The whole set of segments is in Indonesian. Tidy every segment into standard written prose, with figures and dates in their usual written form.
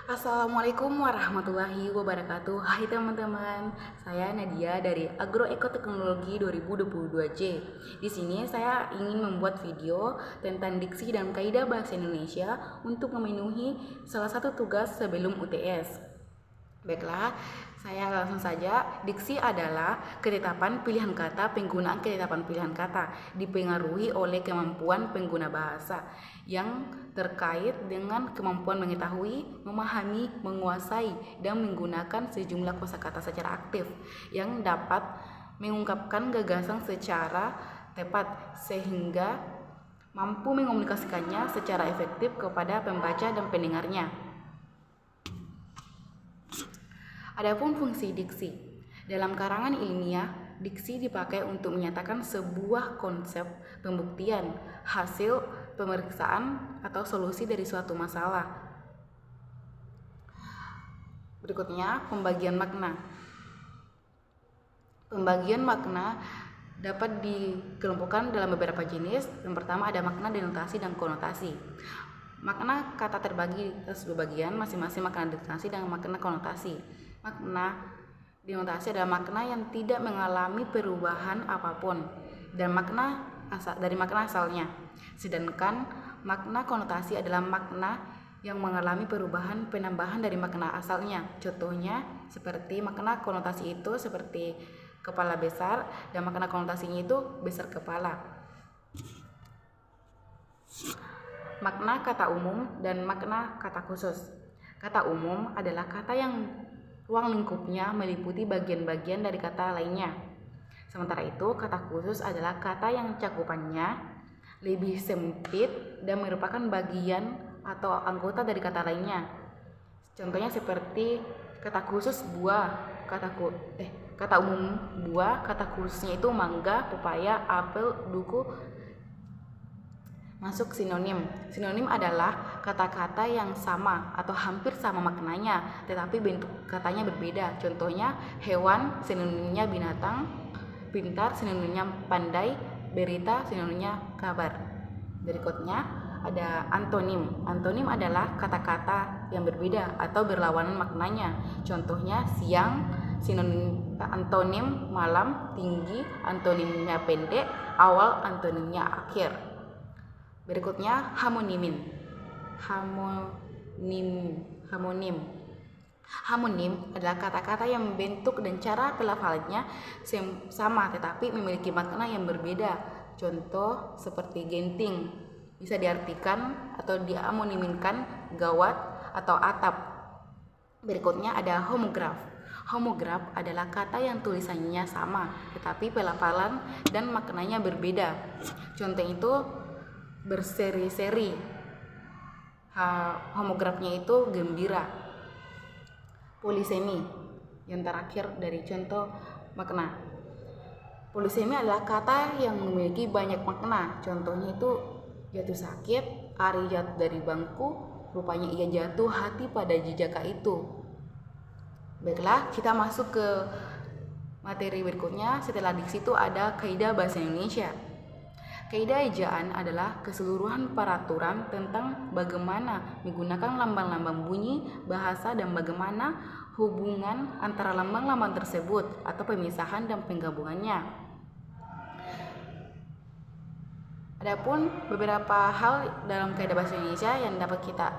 Assalamualaikum warahmatullahi wabarakatuh. Hai teman-teman, saya Nadia dari Agroekoteknologi 2022J. Di sini saya ingin membuat video tentang diksi dan kaidah bahasa Indonesia untuk memenuhi salah satu tugas sebelum UTS. Baiklah, saya langsung saja. Diksi adalah ketetapan pilihan kata. Penggunaan ketetapan pilihan kata dipengaruhi oleh kemampuan pengguna bahasa yang terkait dengan kemampuan mengetahui, memahami, menguasai, dan menggunakan sejumlah kosakata secara aktif yang dapat mengungkapkan gagasan secara tepat sehingga mampu mengomunikasikannya secara efektif kepada pembaca dan pendengarnya. Adapun fungsi diksi. Dalam karangan ilmiah, diksi dipakai untuk menyatakan sebuah konsep pembuktian, hasil pemeriksaan atau solusi dari suatu masalah. Berikutnya, pembagian makna. Pembagian makna dapat dikelompokkan dalam beberapa jenis. Yang pertama ada makna, denotasi, dan konotasi. Makna kata terbagi atas dua bagian, masing-masing makna denotasi dan makna konotasi. Makna denotasi adalah makna yang tidak mengalami perubahan apapun dan dari makna asalnya. Sedangkan makna konotasi adalah makna yang mengalami perubahan penambahan dari makna asalnya. Contohnya seperti makna konotasi itu seperti kepala besar dan makna konotasinya itu besar kepala. Makna kata umum dan makna kata khusus. Kata umum adalah kata yang ruang lingkupnya meliputi bagian-bagian dari kata lainnya. Sementara itu, kata khusus adalah kata yang cakupannya lebih sempit dan merupakan bagian atau anggota dari kata lainnya. Contohnya seperti kata khusus buah, kata umum buah, kata khususnya itu mangga, pepaya, apel, duku. Masuk sinonim. Sinonim adalah kata-kata yang sama atau hampir sama maknanya, tetapi bentuk katanya berbeda. Contohnya hewan sinonimnya binatang, pintar sinonimnya pandai, berita sinonimnya kabar. Berikutnya ada antonim. Antonim adalah kata-kata yang berbeda atau berlawanan maknanya. Contohnya siang sinonim antonim malam, tinggi antonimnya pendek, awal antonimnya akhir. Berikutnya homonim. Homonim adalah kata-kata yang bentuk dan cara pelafalannya sama tetapi memiliki makna yang berbeda. Contoh seperti genting bisa diartikan atau diamoniminkan gawat atau atap. Berikutnya ada homograf. Homograf adalah kata yang tulisannya sama tetapi pelafalan dan maknanya berbeda. Contoh itu berseri-seri. Homografnya itu gembira. Polisemi yang terakhir dari contoh makna. Polisemi adalah kata yang memiliki banyak makna. Contohnya itu jatuh sakit, Ari jatuh dari bangku, rupanya ia jatuh hati pada jejaka itu. Baiklah, kita masuk ke materi berikutnya. Setelah diksi itu ada kaidah bahasa Indonesia. Kaidah ejaan adalah keseluruhan peraturan tentang bagaimana menggunakan lambang-lambang bunyi bahasa dan bagaimana hubungan antara lambang-lambang tersebut atau pemisahan dan penggabungannya. Adapun beberapa hal dalam kaidah bahasa Indonesia yang dapat kita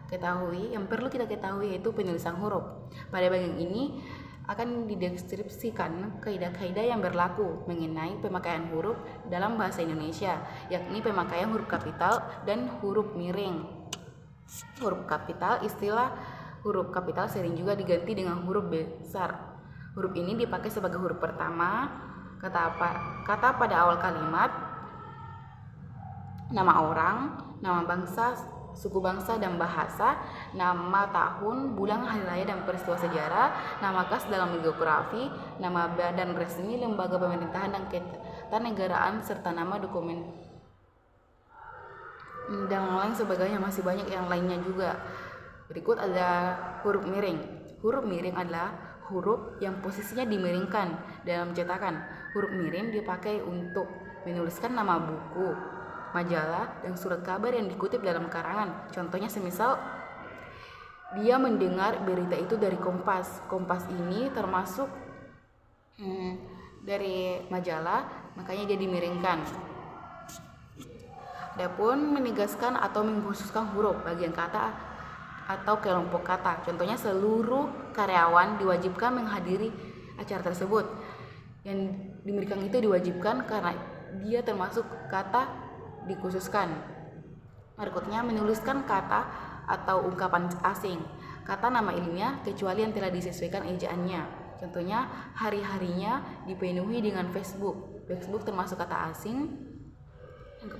ketahui, yang perlu kita ketahui yaitu penulisan huruf. Pada bagian ini akan dideskripsikan kaidah-kaidah yang berlaku mengenai pemakaian huruf dalam bahasa Indonesia, yakni pemakaian huruf kapital dan huruf miring. Huruf kapital, istilah huruf kapital sering juga diganti dengan huruf besar. Huruf ini dipakai sebagai huruf pertama kata pada awal kalimat, nama orang, nama bangsa, suku bangsa dan bahasa, nama tahun, bulan, hari raya dan peristiwa sejarah, nama khas dalam geografi, nama badan resmi, lembaga pemerintahan dan ketatanegaraan serta nama dokumen dan lain sebagainya. Masih banyak yang lainnya juga. Berikut ada huruf miring. Huruf miring adalah huruf yang posisinya dimiringkan dalam cetakan. Huruf miring dipakai untuk menuliskan nama buku, majalah, dan surat kabar yang dikutip dalam karangan. Contohnya semisal dia mendengar berita itu dari Kompas. Kompas ini termasuk dari majalah, makanya dia dimiringkan. Adapun menegaskan atau mengkhususkan huruf bagian kata atau kelompok kata. Contohnya seluruh karyawan diwajibkan menghadiri acara tersebut. Yang dimiringkan itu diwajibkan karena dia termasuk kata dikhususkan. Berikutnya menuliskan kata atau ungkapan asing. Kata nama ilmiah kecuali yang telah disesuaikan ejaannya. Contohnya hari-harinya dipenuhi dengan Facebook. Facebook termasuk kata asing,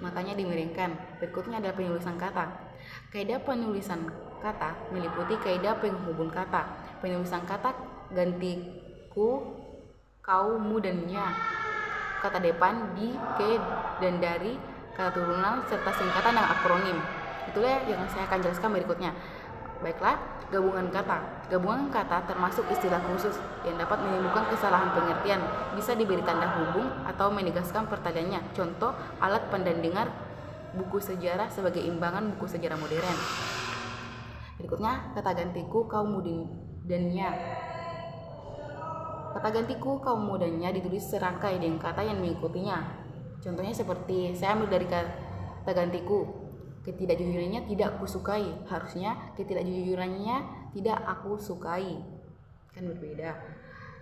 makanya dimiringkan. Berikutnya adalah penulisan kata. Kaidah penulisan kata meliputi kaidah penghubung kata. Penulisan kata ganti ku, kau, mu, dan nya. Kata depan, di, ke, dan dari, kata turunan, serta singkatan dan akronim. Itulah yang saya akan jelaskan berikutnya. Baiklah, gabungan kata. Gabungan kata termasuk istilah khusus yang dapat menimbulkan kesalahan pengertian. Bisa diberi tanda hubung atau menegaskan pertanyaannya. Contoh, alat pendengar buku sejarah sebagai imbangan buku sejarah modern. Berikutnya, kata gantiku, kaum, dan nya. Kata gantiku, kaum, dan nya ditulis serangkai dengan kata yang mengikutinya. Contohnya seperti, saya ambil dari kata gantiku. Ketidakjujurannya tidak aku sukai. Harusnya ketidakjujurannya tidak aku sukai. Kan berbeda.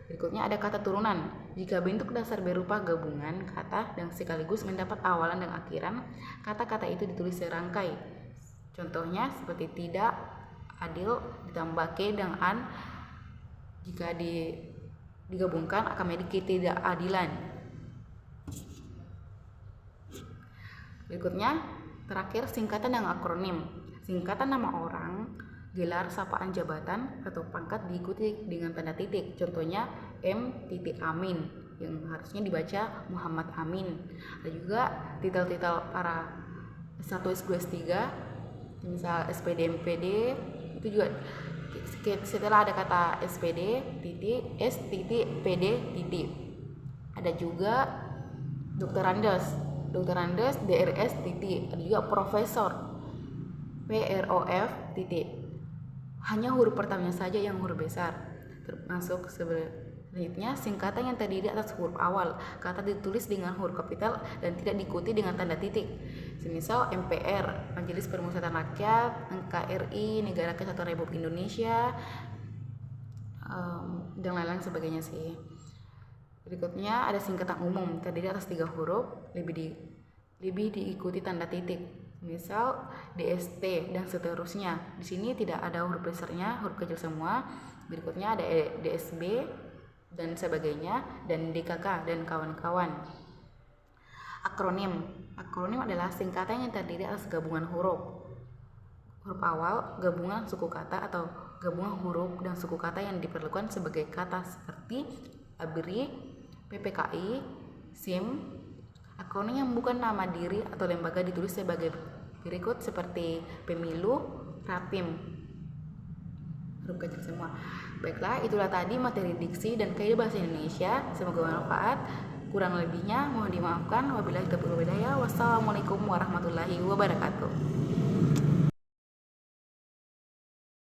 Berikutnya ada kata turunan. Jika bentuk dasar berupa gabungan kata dan sekaligus mendapat awalan dan akhiran, kata-kata itu ditulis serangkai. Contohnya seperti tidak, adil, ditambah ke dan an. Jika digabungkan akan menjadi ketidakadilan. Berikutnya terakhir, singkatan dan akronim. Singkatan nama orang, gelar, sapaan, jabatan, atau pangkat diikuti dengan tanda titik. Contohnya M.Amin yang harusnya dibaca Muhammad Amin. Ada juga titel-titel para S1, S2, S3, misal SPD, MPD, itu juga setelah ada kata SPD, titik, S, titik, PD, titik. Ada juga doktorandes, DRS, titik. Ada juga profesor, PROF, titik. Hanya huruf pertamanya saja yang huruf besar. Termasuk selanjutnya singkatan yang terdiri atas huruf awal. Kata ditulis dengan huruf kapital dan tidak diikuti dengan tanda titik. Semisal MPR, Majelis Permusyawaratan Rakyat, NKRI, Negara Kesatuan Republik Indonesia, dan lain-lain sebagainya sih. Berikutnya ada singkatan umum terdiri atas 3 huruf, lebih diikuti tanda titik. Misal DST dan seterusnya. Di sini tidak ada huruf besarnya, huruf kecil semua. Berikutnya ada DSB dan sebagainya, dan DKK dan kawan-kawan. Akronim. Akronim adalah singkatan yang terdiri atas gabungan huruf. Huruf awal, gabungan suku kata atau gabungan huruf dan suku kata yang diperlukan sebagai kata seperti ABRI, PPKI, SIM. Akronim yang bukan nama diri atau lembaga ditulis sebagai berikut seperti pemilu, rapim. Huruf kecil semua. Baiklah, itulah tadi materi diksi dan kaidah bahasa Indonesia. Semoga bermanfaat. Kurang lebihnya mohon dimaafkan. Wabillahi taufiq wal hidayah. Wassalamualaikum warahmatullahi wabarakatuh.